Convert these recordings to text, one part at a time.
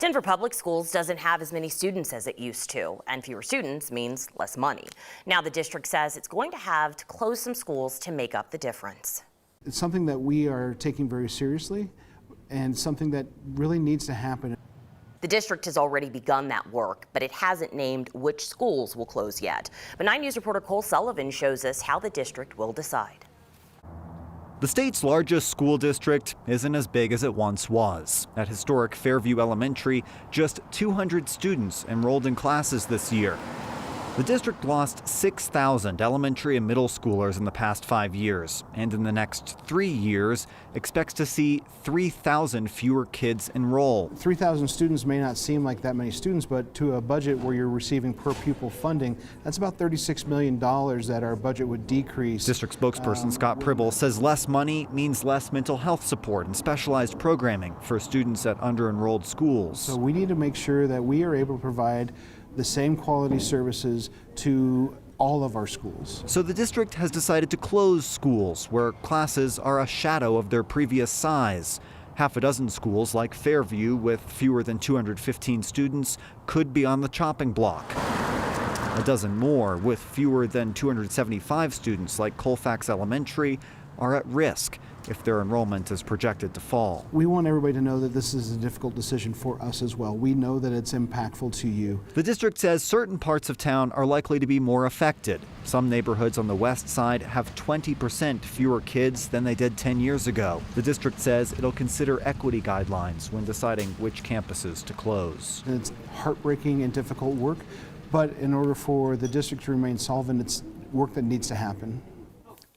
Denver Public Schools doesn't have as many students as it used to, and fewer students means less money. Now the district says it's going to have to close some schools to make up the difference. It's something that we are taking very seriously and something that really needs to happen. The district has already begun that work, but it hasn't named which schools will close yet. But 9 News reporter Cole Sullivan shows us how the district will decide. The state's largest school district isn't as big as it once was. At historic Fairview Elementary, just 200 students enrolled in classes this year. The district lost 6,000 elementary and middle schoolers in the past 5 years, and in the next 3 years expects to see 3,000 fewer kids enroll. 3,000 students may not seem like that many students, but to a budget where you're receiving per pupil funding, that's about $36 million that our budget would decrease. District spokesperson Scott Pribble says less money means less mental health support and specialized programming for students at under-enrolled schools. So we need to make sure that we are able to provide the same quality services to all of our schools. So the district has decided to close schools where classes are a shadow of their previous size. Half a dozen schools like Fairview with fewer than 215 students could be on the chopping block. A dozen more with fewer than 275 students like Colfax Elementary are at risk if their enrollment is projected to fall. We want everybody to know that this is a difficult decision for us as well. We know that it's impactful to you. The district says certain parts of town are likely to be more affected. Some neighborhoods on the west side have 20% fewer kids than they did 10 years ago. The district says it'll consider equity guidelines when deciding which campuses to close. It's heartbreaking and difficult work, but in order for the district to remain solvent, it's work that needs to happen.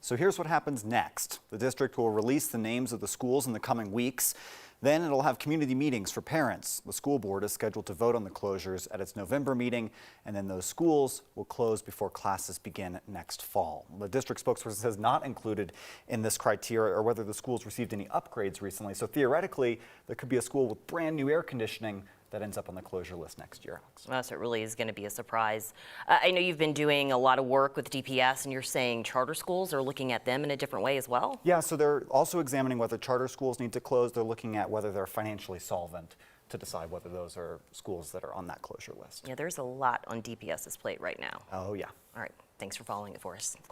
So here's what happens next. The district will release the names of the schools in the coming weeks. Then it'll have community meetings for parents. The school board is scheduled to vote on the closures at its November meeting, and then those schools will close before classes begin next fall. The district spokesperson says not included in this criteria or whether the schools received any upgrades recently. So theoretically, there could be a school with brand new air conditioning that ends up on the closure list next year. Well, so it really is going to be a surprise. I know you've been doing a lot of work with DPS, and you're saying charter schools are looking at them in a different way as well? Yeah, so they're also examining whether charter schools need to close. They're looking at whether they're financially solvent to decide whether those are schools that are on that closure list. Yeah, there's a lot on DPS's plate right now. Oh, yeah. All right. Thanks for following it for us. Of course.